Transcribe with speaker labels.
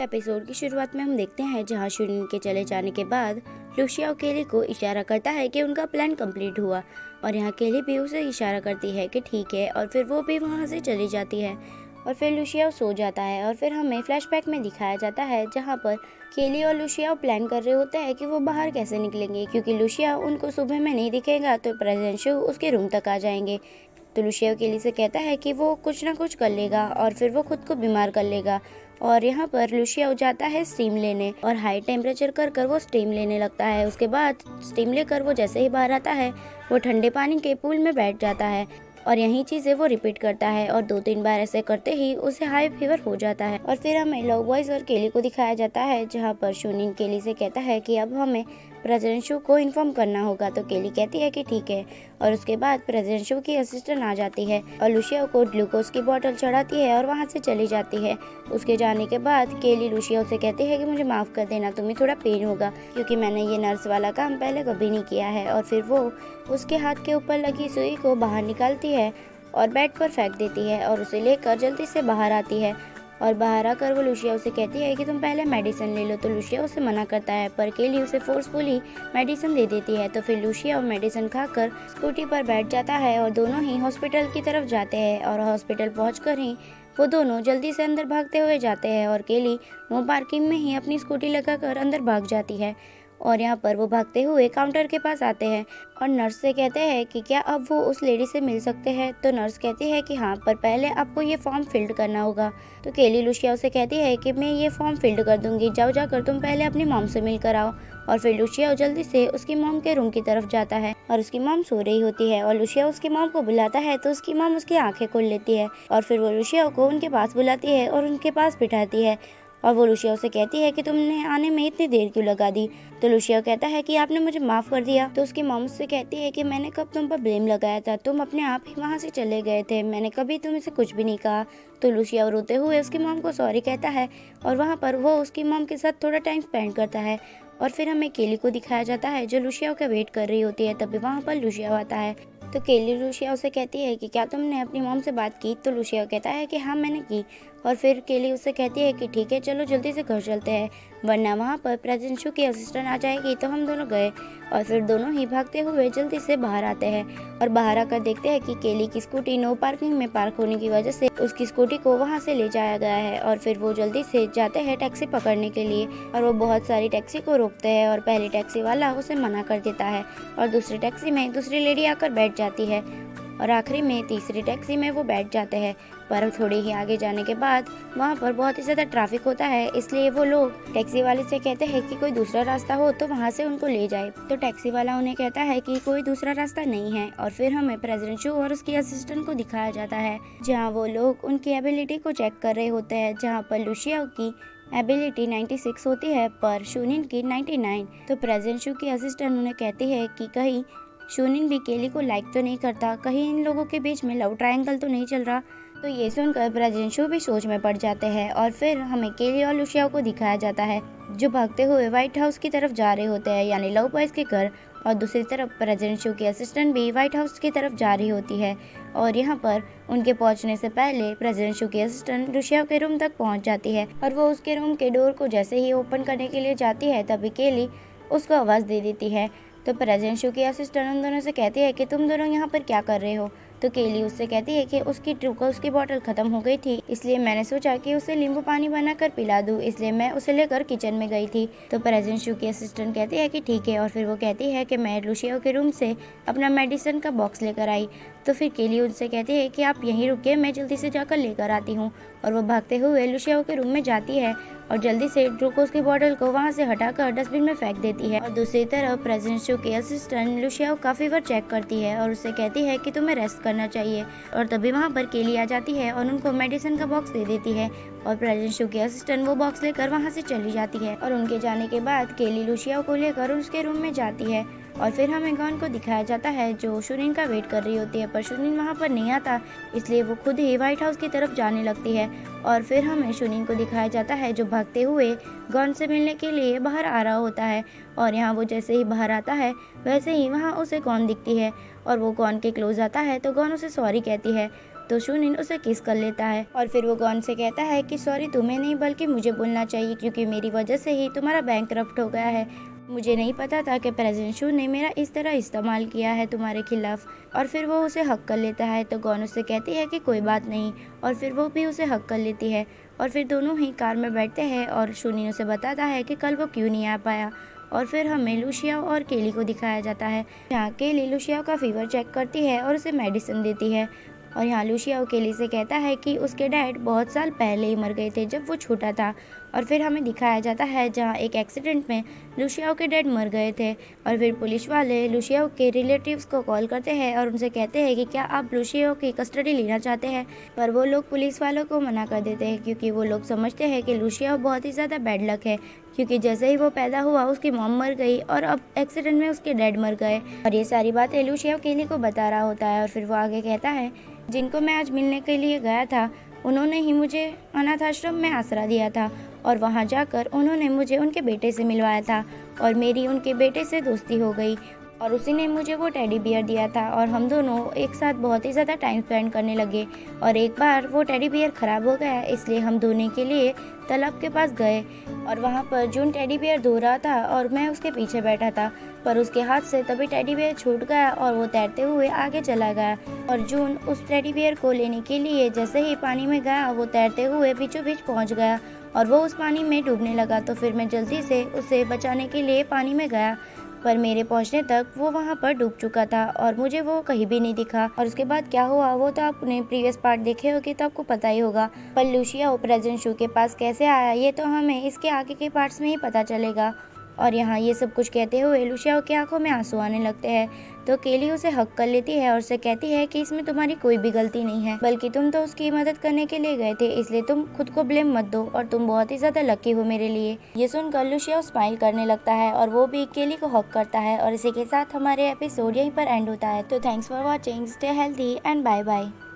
Speaker 1: Episode की शुरुआत में हम देखते हैं जहां शिरीन के चले जाने के बाद लुशिया केली को इशारा करता है कि उनका प्लान कंप्लीट हुआ और यहाँ केली भी उसे इशारा करती है कि ठीक है और फिर वो भी वहाँ से चली जाती है और फिर लुशिया सो जाता है। और फिर हमें फ्लैशबैक में दिखाया जाता है जहाँ पर केली और लुशिया प्लान कर रहे होते हैं कि वो बाहर कैसे निकलेंगे, क्योंकि लुशिया उनको सुबह में नहीं दिखेगा तो प्रेजेंशु उसके रूम तक आ जाएंगे। तो लुशिया केली से कहता है कि वो कुछ ना कुछ कर लेगा और फिर वो खुद को बीमार कर लेगा। और यहाँ पर लुशिया जाता है स्टीम लेने और हाई टेम्परेचर कर वो स्टीम लेने लगता है। उसके बाद स्टीम लेकर वो जैसे ही बाहर आता है वो ठंडे पानी के पूल में बैठ जाता है और यही चीज़ें वो रिपीट करता है और 2-3 बार ऐसे करते ही उसे हाई फीवर हो जाता है। और फिर हमें लव बॉयज और केली को दिखाया जाता है जहाँ पर शूनिन केली से कहता है कि अब हमें प्रेसिडेंट शू को इन्फॉर्म करना होगा। तो केली कहती है कि ठीक है और उसके बाद प्रेसिडेंट शू की असिस्टेंट आ जाती है और लुशिया को ग्लूकोज की बोतल चढ़ाती है और वहाँ से चली जाती है। उसके जाने के बाद केली लुशिया से कहती है कि मुझे माफ़ कर देना, तुम्हें थोड़ा पेन होगा क्योंकि मैंने ये नर्स वाला काम पहले कभी नहीं किया है। और फिर वो उसके हाथ के ऊपर लगी सुई को बाहर निकालती है और बेड पर फेंक देती है और उसे लेकर जल्दी से बाहर आती है। और बाहर आकर वो लुशिया उसे कहती है कि तुम पहले मेडिसिन ले लो। तो लुशिया उसे मना करता है पर केली उसे फोर्सफुली मेडिसिन दे देती है। तो फिर लुशिया मेडिसिन खाकर स्कूटी पर बैठ जाता है और दोनों ही हॉस्पिटल की तरफ जाते हैं। और हॉस्पिटल पहुंचकर ही वो दोनों जल्दी से अंदर भागते हुए जाते हैं और केली नो पार्किंग में ही अपनी स्कूटी लगाकर अंदर भाग जाती है। और यहाँ पर वो भागते हुए काउंटर के पास आते हैं और नर्स से कहते हैं कि क्या अब वो उस लेडी से मिल सकते हैं। तो नर्स कहती है कि हाँ, पर पहले आपको ये फॉर्म फिल्ड करना होगा। तो केली लुशिया से कहती है कि मैं ये फॉर्म फिल्ड कर दूंगी, जाओ जाकर तुम पहले अपनी मॉम से मिल कर आओ। और फिर लुशिया जल्दी से उसकी मॉम के रूम की तरफ जाता है और उसकी मॉम सो रही होती है और लुशिया उसकी मॉम को बुलाता है तो उसकी मॉम उसकी आंखें खोल लेती है और फिर वो लुशिया को उनके पास बुलाती है और उनके पास बिठाती है। और वो लुशिया से कहती है कि तुमने आने में इतनी देर क्यों लगा दी। तो लुशिया कहता है कि आपने मुझे माफ़ कर दिया। तो उसकी मॉम से कहती है कि मैंने कब तुम पर ब्लेम लगाया था, तुम अपने आप ही वहाँ से चले गए थे, मैंने कभी तुमसे कुछ भी नहीं कहा। तो लुशिया रोते हुए उसकी मॉम को सॉरी कहता है और वहाँ पर वो उसकी मॉम के साथ थोड़ा टाइम स्पेंड करता है। और फिर हमें केली को दिखाया जाता है जो लुशिया का वेट कर रही होती है। तभी वहाँ पर लुशिया आता है तो केली लुशिया उसे कहती है कि क्या तुमने अपनी मॉम से बात की। तो लुशिया कहता है कि हाँ मैंने की। और फिर केली उससे कहती है कि ठीक है चलो जल्दी से घर चलते हैं वरना वहाँ पर प्रेसिडेंट शू की असिस्टेंट आ जाएगी। तो हम दोनों गए और फिर दोनों ही भागते हुए जल्दी से बाहर आते हैं और बाहर आकर देखते हैं कि केली की स्कूटी नो पार्किंग में पार्क होने की वजह से उसकी स्कूटी को वहाँ से ले जाया गया है। और फिर वो जल्दी से जाते हैं टैक्सी पकड़ने के लिए और वो बहुत सारी टैक्सी को रोकते हैं और पहली टैक्सी वाला उसे मना कर देता है और दूसरी टैक्सी में दूसरी लेडी आकर बैठ जाती है और आखिरी में तीसरी टैक्सी में वो बैठ जाते हैं। पर थोड़ी ही आगे जाने के बाद वहाँ पर बहुत ही ज़्यादा ट्रैफिक होता है, इसलिए वो लोग टैक्सी वाले से कहते हैं कि कोई दूसरा रास्ता हो तो वहाँ से उनको ले जाए। तो टैक्सी वाला उन्हें कहता है कि कोई दूसरा रास्ता नहीं है। और फिर हमें प्रेसिडेंट शू और उसकी असिस्टेंट को दिखाया जाता है जहाँ वो लोग उनकी एबिलिटी को चेक कर रहे होते हैं, जहाँ पर लुशिया की एबिलिटी 96 होती है पर शूनिन की 99। तो प्रेसिडेंट शू की असिस्टेंट उन्हें कहती है कि कहीं शूनिन भी केली को लाइक तो नहीं करता, कहीं इन लोगों के बीच में लव ट्रायंगल तो नहीं चल रहा। तो ये सुनकर प्रेसिडेंट शू भी सोच में पड़ जाते हैं और फिर हमें केली और लुशिया को दिखाया जाता है जो भागते हुए व्हाइट हाउस की तरफ जा रहे होते हैं, यानी लव बॉयज के घर। और दूसरी तरफ प्रेसिडेंट शू की असिस्टेंट भी व्हाइट हाउस की तरफ जा रही होती है और यहाँ पर उनके पहुँचने से पहले प्रेसिडेंट शू की असिस्टेंट लुशिया के रूम तक पहुँच जाती है और वो उसके रूम के डोर को जैसे ही ओपन करने के लिए जाती है तभी केली उसको आवाज़ दे देती है। तो प्रेसिडेंट शू की असिस्टेंट उन दोनों से कहती है कि तुम दोनों यहाँ पर क्या कर रहे हो। तो केली उससे कहती है कि उसकी ग्लूकोज की बोतल खत्म हो गई थी, इसलिए मैंने सोचा कि उसे नींबू पानी बनाकर पिला दूं, इसलिए मैं उसे लेकर किचन में गई थी। तो प्रेसिडेंट शू की असिस्टेंट कहती है कि ठीक है और फिर वो कहती है कि मैं लुशिया के रूम से अपना मेडिसिन का बॉक्स लेकर आई। तो फिर केली उनसे कहती है कि आप यहीं रुकिए, मैं जल्दी से जाकर लेकर आती हूँ। और वो भागते हुए लुशिया के रूम में जाती है और जल्दी से ग्लूकोज की बोतल को वहाँ से हटाकर डस्टबिन में फेंक देती है। और दूसरी तरफ प्रेसिडेंट शू की असिस्टेंट लुशिया का फीवर चेक करती है और उससे कहती है कि तुम्हें रेस्ट करना चाहिए। और तभी वहाँ पर केली आ जाती है और उनको मेडिसिन का बॉक्स दे देती है और प्रेसिडेंट शू की असिस्टेंट वो बॉक्स लेकर वहाँ से चली जाती है। और उनके जाने के बाद केली लुशिया को लेकर उसके रूम में जाती है और फिर हमें गॉन को दिखाया जाता है जो शूनिन का वेट कर रही होती है पर शूनिन वहाँ पर नहीं आता, इसलिए वो खुद ही व्हाइट हाउस की तरफ जाने लगती है। और फिर हमें शूनिन को दिखाया जाता है जो भागते हुए गॉन से मिलने के लिए बाहर आ रहा होता है और यहाँ वो जैसे ही बाहर आता है वैसे ही वहाँ उसे गॉन दिखती है और वो गॉन के क्लोज आता है तो गॉन उसे सॉरी कहती है तो शुनिन उसे किस कर लेता है और फिर वो गॉन से कहता है कि सॉरी तुम्हें नहीं बल्कि मुझे बोलना चाहिए, क्योंकि मेरी वजह से ही तुम्हारा बैंक करप्ट हो गया है। मुझे नहीं पता था कि प्रेसिडेंट शू ने मेरा इस तरह इस्तेमाल किया है तुम्हारे खिलाफ। और फिर वो उसे हक कर लेता है तो गॉन उससे कहती है कि कोई बात नहीं, और फिर वो भी उसे हक कर लेती है। और फिर दोनों ही कार में बैठते हैं और शुनिन उसे बताता है कि कल वो क्यों नहीं आ पाया। और फिर हमें लुशिया और केली को दिखाया जाता है, जहाँ केली लुशिया का फीवर चेक करती है और उसे मेडिसिन देती है। और यहाँ लुशिया केली से कहता है कि उसके डैड बहुत साल पहले ही मर गए थे जब वो छोटा था। और फिर हमें दिखाया जाता है जहाँ एक एक्सीडेंट में लुशिया के डैड मर गए थे। और फिर पुलिस वाले लुशिया के रिलेटिव्स को कॉल करते हैं और उनसे कहते हैं कि क्या आप लुशिया की कस्टडी लेना चाहते हैं, पर वो लोग पुलिस वालों को मना कर देते हैं, क्योंकि वो लोग समझते हैं कि लुशिया बहुत ही ज़्यादा बैड लक है, क्योंकि जैसे ही वो पैदा हुआ उसकी मॉम मर गई और अब एक्सीडेंट में उसके डैड मर गए। और ये सारी बातें लुशिया केली को बता रहा होता है। और फिर वो आगे कहता है, जिनको मैं आज मिलने के लिए गया था उन्होंने ही मुझे अनाथ आश्रम में आसरा दिया था, और वहाँ जाकर उन्होंने मुझे उनके बेटे से मिलवाया था और मेरी उनके बेटे से दोस्ती हो गई, और उसी ने मुझे वो टेडी बियर दिया था और हम दोनों एक साथ बहुत ही ज़्यादा टाइम स्पेंड करने लगे। और एक बार वो टेडी बियर ख़राब हो गया, इसलिए हम धोने के लिए तालाब के पास गए, और वहाँ पर जून टेडी बियर धो रहा था और मैं उसके पीछे बैठा था, पर उसके हाथ से तभी टेडी बियर छूट गया और वो तैरते हुए आगे चला गया। और जून उस टेडी बियर को लेने के लिए जैसे ही पानी में गया वो तैरते हुए बीचों बीच पहुँच गया और वो उस पानी में डूबने लगा। तो फिर मैं जल्दी से उसे बचाने के लिए पानी में गया, पर मेरे पहुंचने तक वो वहां पर डूब चुका था और मुझे वो कहीं भी नहीं दिखा। और उसके बाद क्या हुआ वो तो आपने प्रीवियस पार्ट देखे होगे तो आपको पता ही होगा, पर लुशिया प्रेसिडेंट शू के पास कैसे आया ये तो हमें इसके आगे के पार्ट्स में ही पता चलेगा। और यहाँ ये सब कुछ कहते हुए लुशिया की आंखों में आंसू आने लगते हैं, तो केली उसे हक कर लेती है और उसे कहती है कि इसमें तुम्हारी कोई भी गलती नहीं है, बल्कि तुम तो उसकी मदद करने के लिए गए थे, इसलिए तुम खुद को ब्लेम मत दो और तुम बहुत ही ज्यादा लकी हो मेरे लिए। ये सुनकर लुशिया स्माइल करने लगता है और वो भी केली को हक करता है। और इसी के साथ हमारे एपिसोड यहीं पर एंड होता है। तो thanks for watching, stay healthy and bye bye.